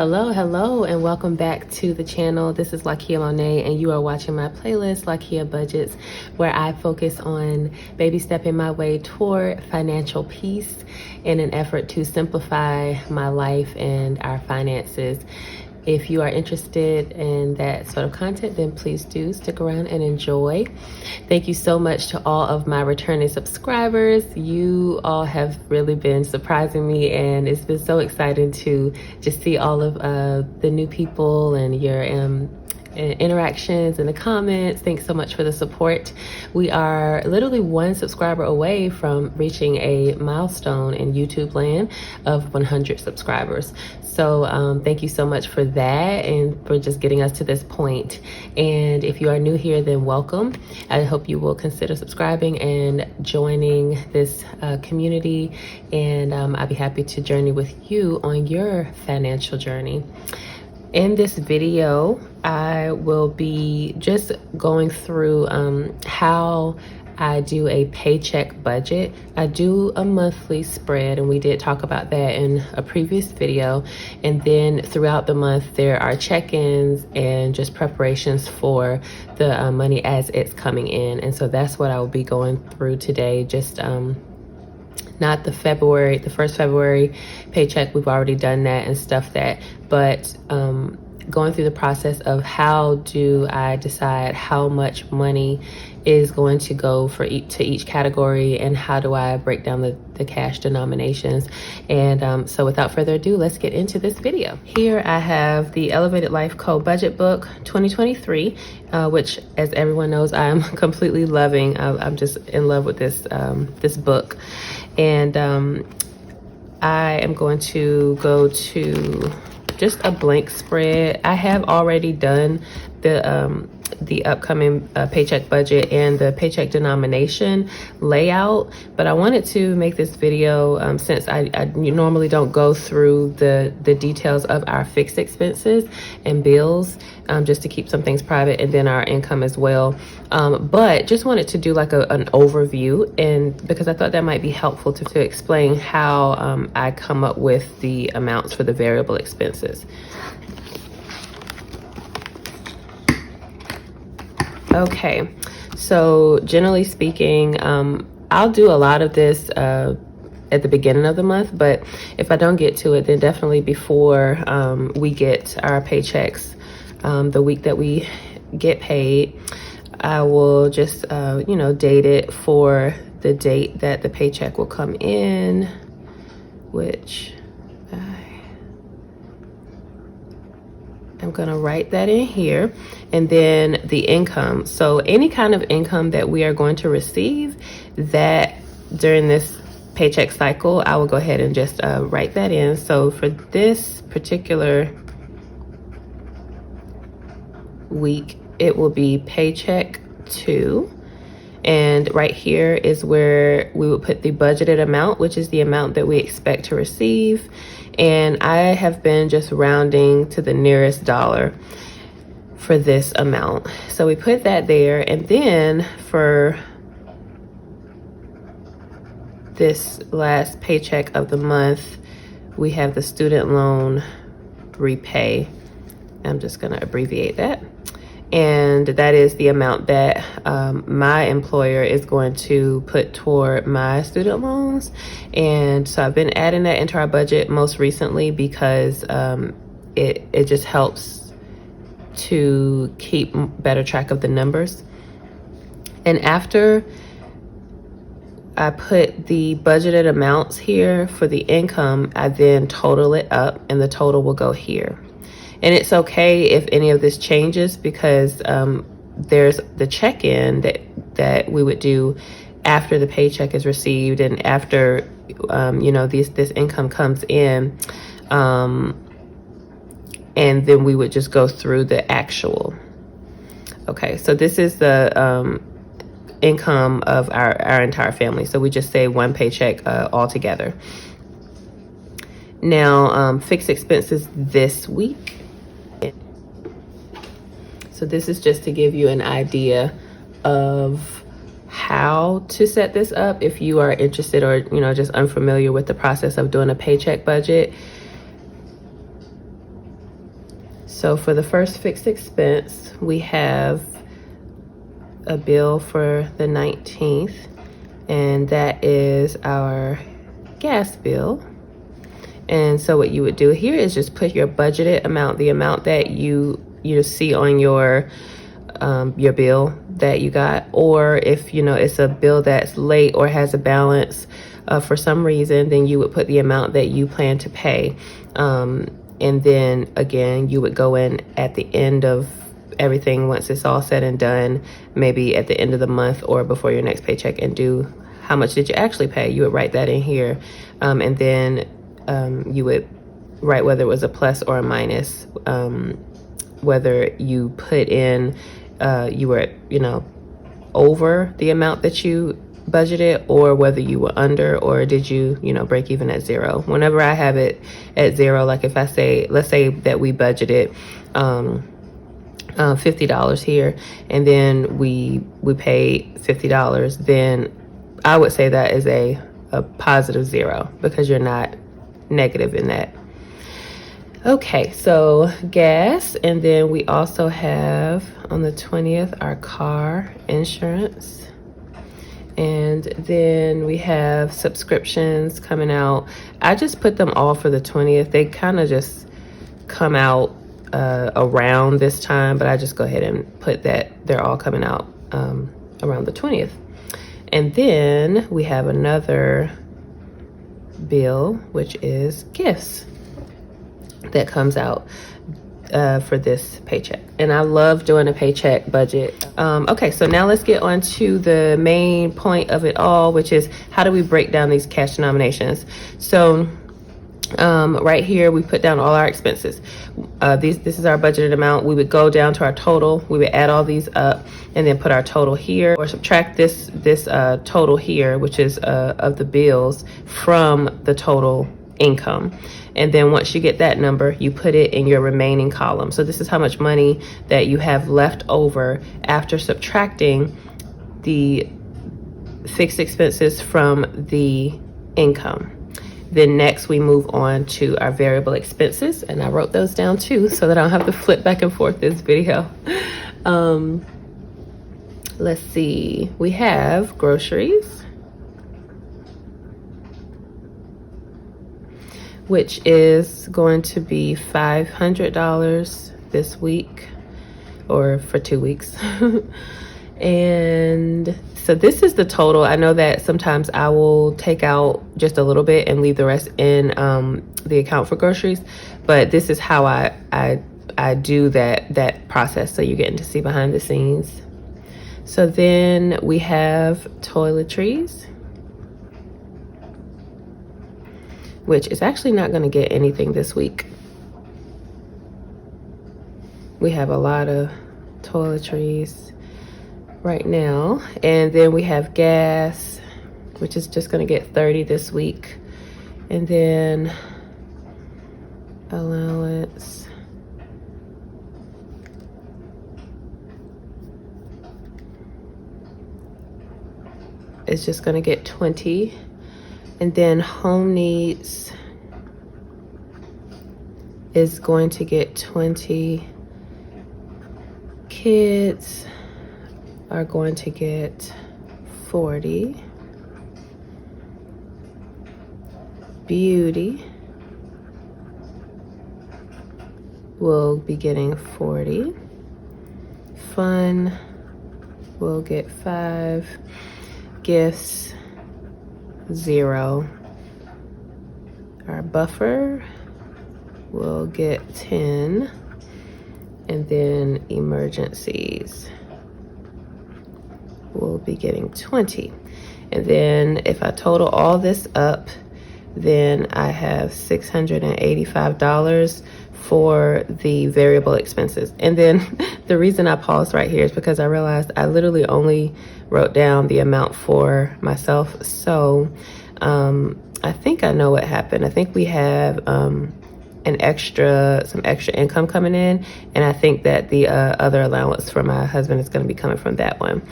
Hello, and welcome back to the channel. This is Lakia Monet, and you are watching my playlist, Lakia Budgets, where I focus on baby stepping my way toward financial peace in an effort to simplify my life and our finances. If you are interested in that sort of content, then please do stick around and enjoy. Thank you so much to all of my returning subscribers. You all have really been surprising me, and it's been so exciting to just see all of the new people and your interactions in the comments. Thanks so much for the support. We are literally one subscriber away from reaching a milestone in YouTube land of 100 subscribers. So thank you so much for that and for just getting us to this point. And if you are new here, then welcome. I hope you will consider subscribing and joining this community, and I'll be happy to journey with you on your financial journey. In this video, I will be just going through how I do a paycheck budget. I do a monthly spread, and we did talk about that in a previous video. And then throughout the month, there are check-ins and just preparations for the money as it's coming in. And so that's what I will be going through today. Just not the first February paycheck. We've already done that and stuff that, but going through the process of how do I decide how much money is going to go to each category, and how do I break down the cash denominations. And so without further ado, let's get into this video. Here I have the Elevated Life Co. Budget Book 2023, which, as everyone knows, I am completely loving. I'm just in love with this book. And I am going to go to just a blank spread. I have already done the upcoming paycheck budget and the paycheck denomination layout, but I wanted to make this video since I normally don't go through the details of our fixed expenses and bills, just to keep some things private, and then our income as well. But just wanted to do like an overview, and because I thought that might be helpful to explain how I come up with the amounts for the variable expenses. Okay, so generally speaking, I'll do a lot of this at the beginning of the month, but if I don't get to it, then definitely before we get our paychecks, the week that we get paid, I will just, date it for the date that the paycheck will come in, which I'm gonna write that in here. And then the income. So any kind of income that we are going to receive that during this paycheck cycle, I will go ahead and just write that in. So for this particular week, it will be paycheck 2. And right here is where we would put the budgeted amount, which is the amount that we expect to receive. And I have been just rounding to the nearest dollar for this amount. So we put that there. And then for this last paycheck of the month, we have the student loan repay. I'm just gonna abbreviate that. And that is the amount that my employer is going to put toward my student loans. And so I've been adding that into our budget most recently because it just helps to keep better track of the numbers. And after I put the budgeted amounts here for the income, I then total it up, and the total will go here. And it's okay if any of this changes, because there's the check-in that we would do after the paycheck is received and after this income comes in, and then we would just go through the actual. Okay, so this is the income of our entire family. So we just say one paycheck all together. Now, fixed expenses this week. So this is just to give you an idea of how to set this up if you are interested, or just unfamiliar with the process of doing a paycheck budget. So for the first fixed expense, we have a bill for the 19th, and that is our gas bill. And so what you would do here is just put your budgeted amount, the amount that you see on your bill that you got, or if it's a bill that's late or has a balance for some reason, then you would put the amount that you plan to pay. And then again, you would go in at the end of everything, once it's all said and done, maybe at the end of the month or before your next paycheck, and do how much did you actually pay. You would write that in here, and then you would write whether it was a plus or a minus, whether you put in you were over the amount that you budgeted, or whether you were under, or did you break even at zero. Whenever I have it at zero, like if I say, let's say that we budgeted $50 here, and then we paid $50, then I would say that is a positive zero, because you're not negative in that. Okay, so gas, and then we also have on the 20th our car insurance. And then we have subscriptions coming out. I just put them all for the 20th. They kind of just come out around this time, but I just go ahead and put that they're all coming out around the 20th. And then we have another bill, which is gifts, that comes out for this paycheck. And I love doing a paycheck budget. Okay, so now let's get on to the main point of it all, which is how do we break down these cash denominations. So right here, we put down all our expenses. This is our budgeted amount. We would go down to our total. We would add all these up and then put our total here, or subtract this total here, which is of the bills, from the total income. And then once you get that number, you put it in your remaining column. So this is how much money that you have left over after subtracting the fixed expenses from the income. Then next we move on to our variable expenses, and I wrote those down too so that I don't have to flip back and forth this video. Let's see, we have groceries, which is going to be $500 this week, or for 2 weeks. And so this is the total. I know that sometimes I will take out just a little bit and leave the rest in the account for groceries, but this is how I do that process, so you're getting to see behind the scenes. So then we have toiletries, which is actually not going to get anything this week. We have a lot of toiletries right now. And then we have gas, which is just going to get 30 this week. And then allowance, is just going to get 20. And then home needs is going to get 20. Kids are going to get 40. Beauty will be getting 40. Fun will get 5. Gifts, 0. Our buffer will get 10. And then emergencies will be getting 20. And then if I total all this up, then I have $685 for the variable expenses. And then the reason I paused right here is because I realized I literally only wrote down the amount for myself. So I think I know what happened. I think we have an some extra income coming in, and I think that the other allowance for my husband is going to be coming from that one.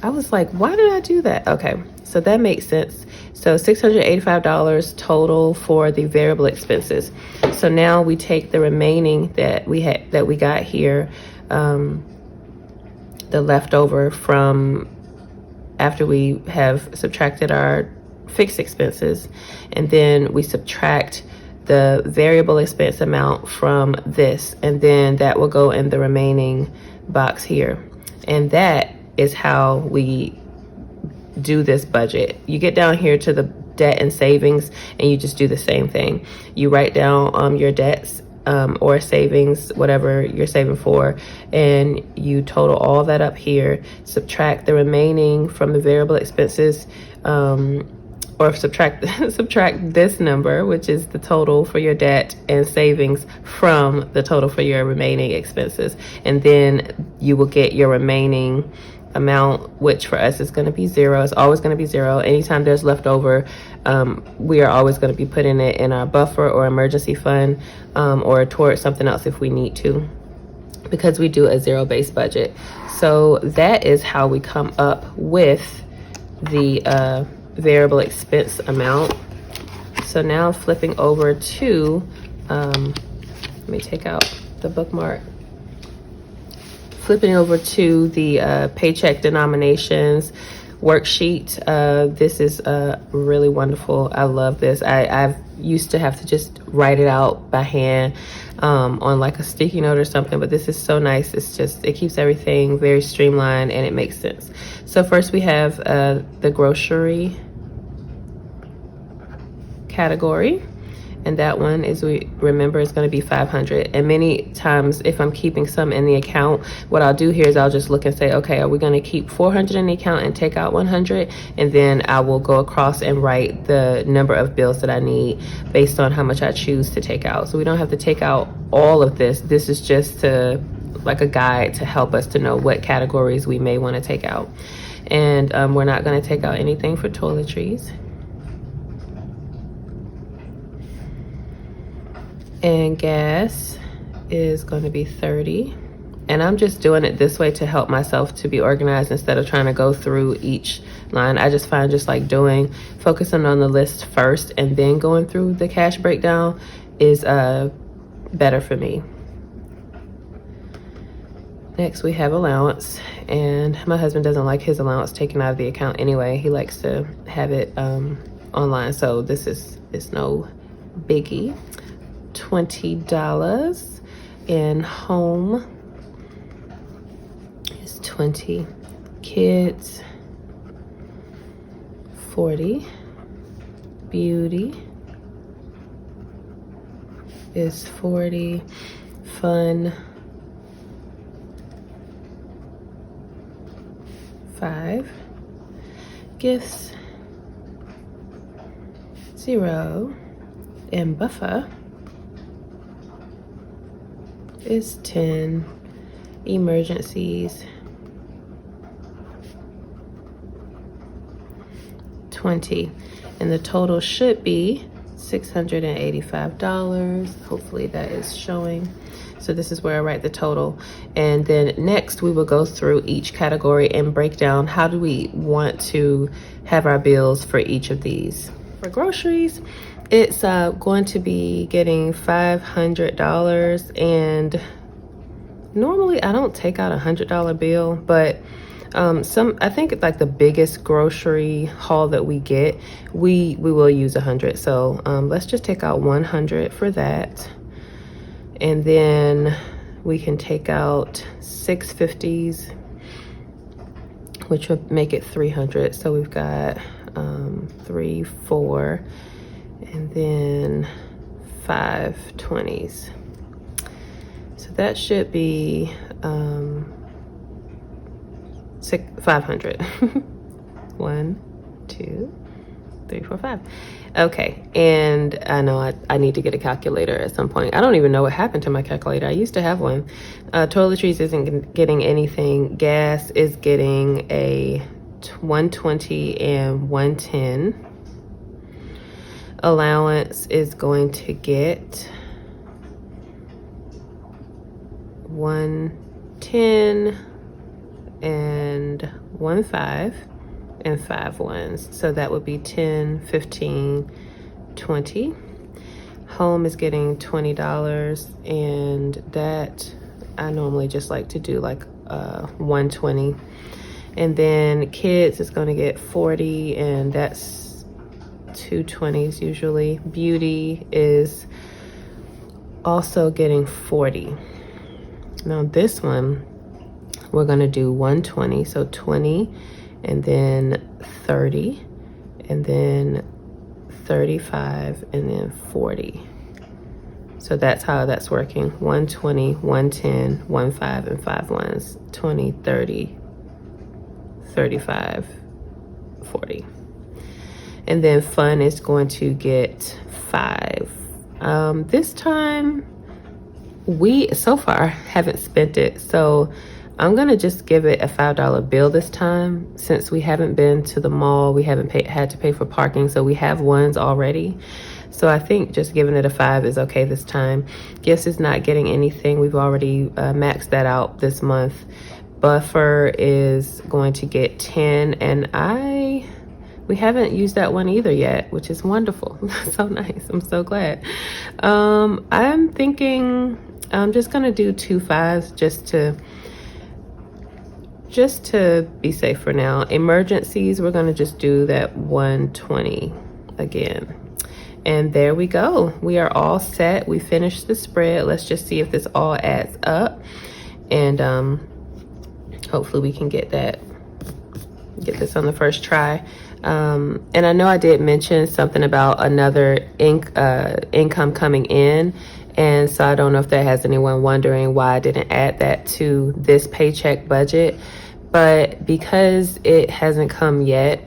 I was like, why did I do that? Okay, so that makes sense. So $685 total for the variable expenses. So now we take the remaining that we got here, the leftover from after we have subtracted our fixed expenses, and then we subtract the variable expense amount from this, and then that will go in the remaining box here. And that is how we do this budget. You get down here to the debt and savings, and you just do the same thing. You write down your debts or savings, whatever you're saving for, and you total all that up here, subtract the remaining from the variable expenses, or subtract this number, which is the total for your debt and savings, from the total for your remaining expenses. And then you will get your remaining amount, which for us is going to be zero. It's always going to be zero. Anytime there's leftover, we are always going to be putting it in our buffer or emergency fund, or towards something else if we need to, because we do a zero-based budget. So that is how we come up with the variable expense amount. So now flipping over to, let me take out the bookmark. Flipping over to the paycheck denominations worksheet. This is really wonderful. I love this. I've used to have to just write it out by hand on like a sticky note or something, but this is so nice. It keeps everything very streamlined and it makes sense. So first we have the grocery category, and that one is, we remember, is going to be 500. And many times if I'm keeping some in the account, what I'll do here is I'll just look and say, okay, are we going to keep 400 in the account and take out 100? And then I will go across and write the number of bills that I need based on how much I choose to take out. So we don't have to take out all of this. This is just like a guide to help us to know what categories we may want to take out. And we're not going to take out anything for toiletries. And gas is going to be 30. And I'm just doing it this way to help myself to be organized instead of trying to go through each line. I just find just like focusing on the list first and then going through the cash breakdown is better for me. Next we have allowance, and my husband doesn't like his allowance taken out of the account anyway. He likes to have it online, so this is no biggie. $20 in home is 20. Kids, 40. Beauty is 40. Fun, 5. Gifts, 0. And buffer is 10. Emergencies, 20. And the total should be $685. Hopefully that is showing. So this is where I write the total. And then next we will go through each category and break down how do we want to have our bills for each of these. For groceries, it's going to be getting $500, and normally I don't take out $100 bill, but I think like the biggest grocery haul that we get, we will use 100. So let's just take out 100 for that, and then we can take out 650s, which would make it 300. So we've got 3, 4. And then 5 20s. So that should be 500. 1, 2, 3, 4, 5. Okay, and I know I need to get a calculator at some point. I don't even know what happened to my calculator. I used to have one. Toiletries isn't getting anything. Gas is getting a 120 and 110. Allowance is going to get 110 and 1 5 and 5 ones. So that would be 10, 15, 20. Home is getting $20, and that I normally just like to do like 120. And then kids is going to get 40, and that's 220s usually. Beauty is also getting 40. Now this one we're going to do 120, so 20, and then 30, and then 35, and then 40. So that's how that's working. 120, 110, 1 5 and 5 ones. 20, 30, 35, 40. And then fun is going to get 5. This time we so far haven't spent it, so I'm gonna just give it a $5 bill this time. Since we haven't been to the mall, we haven't had to pay for parking, so we have ones already. So I think just giving it a 5 is okay this time. Gifts is not getting anything. We've already maxed that out this month. Buffer is going to get 10, and we haven't used that one either yet, which is wonderful. So nice. I'm so glad. I'm thinking I'm just gonna do 2 5s just to be safe for now. Emergencies, we're gonna just do that 120 again. And there we go. We are all set. We finished the spread. Let's just see if this all adds up. And hopefully we can get this on the first try. And I know I did mention something about another income coming in. And so I don't know if that has anyone wondering why I didn't add that to this paycheck budget. But because it hasn't come yet,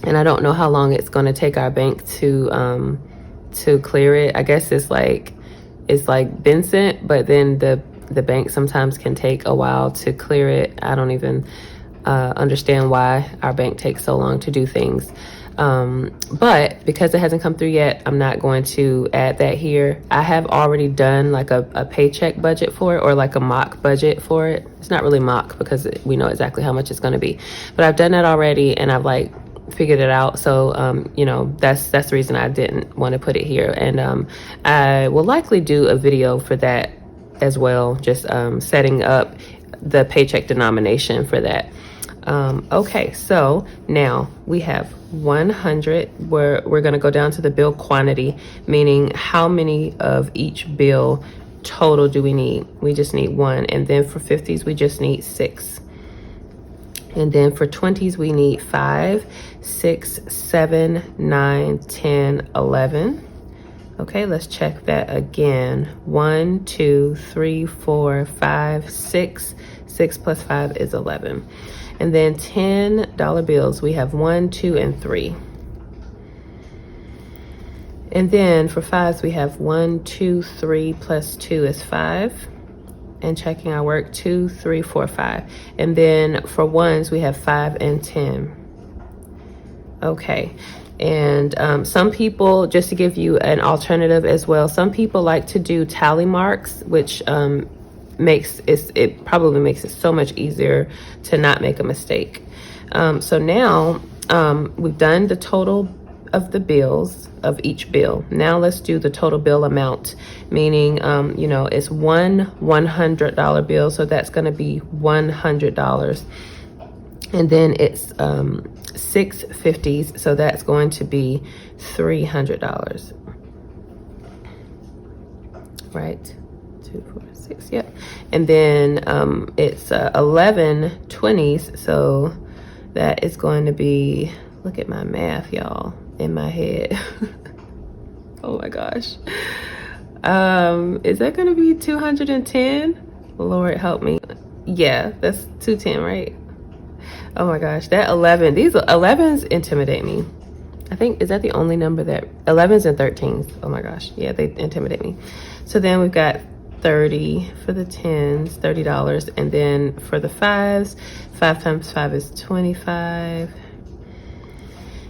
and I don't know how long it's going to take our bank to clear it. I guess it's like been sent, but then the bank sometimes can take a while to clear it. I don't even understand why our bank takes so long to do things. But because it hasn't come through yet, I'm not going to add that here. I have already done like a paycheck budget for it, or like a mock budget for it. It's not really mock because we know exactly how much it's going to be, but I've done that already, and I've like figured it out. So you know, that's the reason I didn't want to put it here. And I will likely do a video for that as well, just setting up the paycheck denomination for that. Okay, so now we have 100. We're going to go down to the bill quantity, meaning how many of each bill total do we need. We just need 1. And then for 50s we just need 6. And then for 20s we need 5, 6, 7, 9, 10, 11. Okay, let's check that again. 1, 2, 3, 4, 5, 6. 6 plus 5 is 11. And then $10 bills, we have 1, 2, and 3. And then for 5s, we have 1, 2, 3 plus 2 is 5. And checking our work, 2, 3, 4, 5. And then for 1s, we have 5 and 10. Okay. And some people, just to give you an alternative as well, some people like to do tally marks, which it probably makes it so much easier to not make a mistake. So now we've done the total of the bills of each bill. Now let's do the total bill amount, meaning you know, it's one $100 bill, so that's going to be $100. And then it's 6 50s, so that's going to be $300. Right? 2, 4, 6, yep. And then it's 11 20s, so that is going to be, look at my math, y'all, in my head. Oh my gosh. Is that going to be 210? Lord help me. Yeah, that's 210, right? Oh my gosh, that 11, these 11s intimidate me. I think, is that the only number that 11s and 13s? Oh my gosh, yeah, they intimidate me. So then we've got 30 for the 10s, $30. And then for the 5s, 5 times 5 is 25.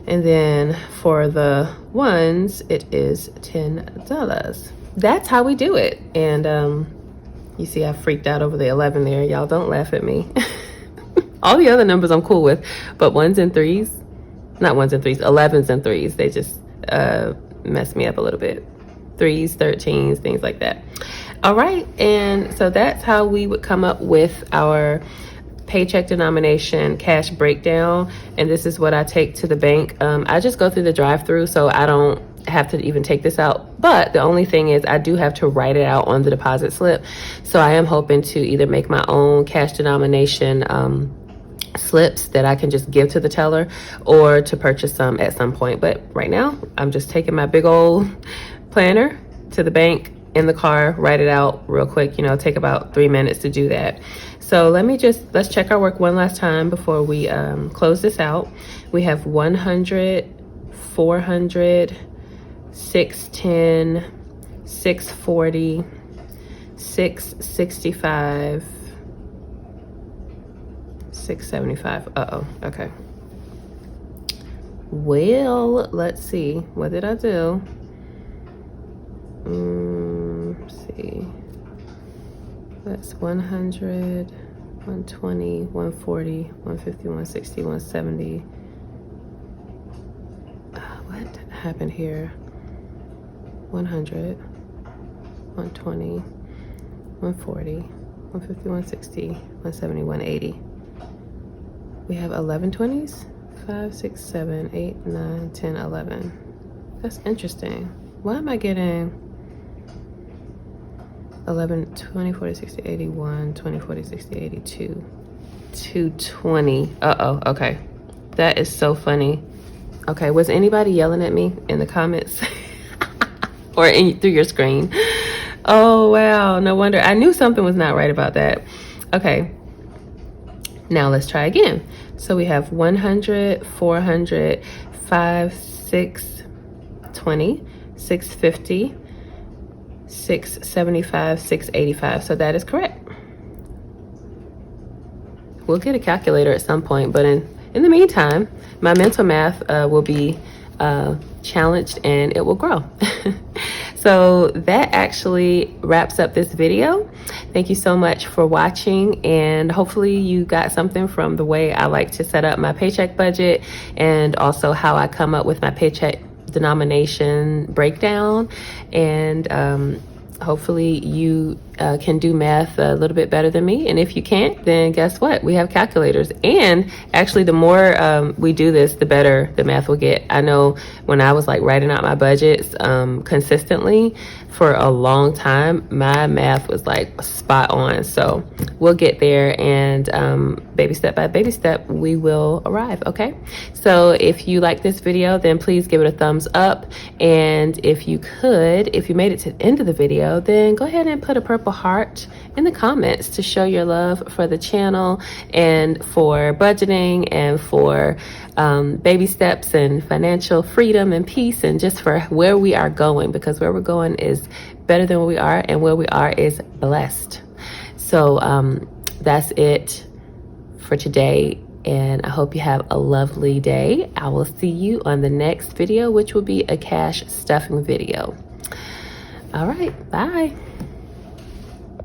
And then for the 1s, it is $10. That's how we do it. And You see, I freaked out over the 11 there. Y'all don't laugh at me. All the other numbers I'm cool with, but 1s and 3s, not 1s and 3s, 11s and 3s, they just mess me up a little bit. 3s, 13s, things like that. All right, and so that's how we would come up with our paycheck denomination cash breakdown. And this is what I take to the bank. I just go through the drive-through, so I don't have to even take this out. But the only thing is I do have to write it out on the deposit slip. So I am hoping to either make my own cash denomination slips that I can just give to the teller, or to purchase some at some point. But right now I'm just taking my big old planner to the bank in the car, write it out real quick, you know, take about 3 minutes to do that. So let's check our work one last time before we close this out. We have 100, 400, 610, 640, 665, 675. Uh-oh, okay. Well, let's see. What did I do? Let's see. That's 100, 120, 140, 150, 160, 170. What happened here? 100, 120, 140, 150, 160, 170, 180. We have 11 20s. 5, 6, 7, 8, 9, 10, 11. That's interesting. Why am I getting 11, 20, 40, 60, 81, 20, 40, 60, 82, 220. Uh-oh, okay. That is so funny. Okay, was anybody yelling at me in the comments? Or through your screen? Oh, wow, no wonder. I knew something was not right about that. Okay, now let's try again. So we have 100, 400, 5, 6, 20, 650, 675, 685. So that is correct. We'll get a calculator at some point, but in the meantime, my mental math will be challenged and it will grow. So that actually wraps up this video. Thank you so much for watching, and hopefully you got something from the way I like to set up my paycheck budget, and also how I come up with my paycheck denomination breakdown. And hopefully you can do math a little bit better than me. And if you can't, then guess what? We have calculators. And actually, the more we do this, the better the math will get. I know when I was like writing out my budgets consistently for a long time, my math was like spot on. So we'll get there, and baby step by baby step, we will arrive, okay? So if you like this video, then please give it a thumbs up. And if you made it to the end of the video, then go ahead and put a purple heart in the comments to show your love for the channel, and for budgeting, and for baby steps, and financial freedom and peace, and just for where we are going, because where we're going is better than where we are, and where we are is blessed. So that's it for today, and I hope you have a lovely day. I will see you on the next video, which will be a cash stuffing video. All right, bye.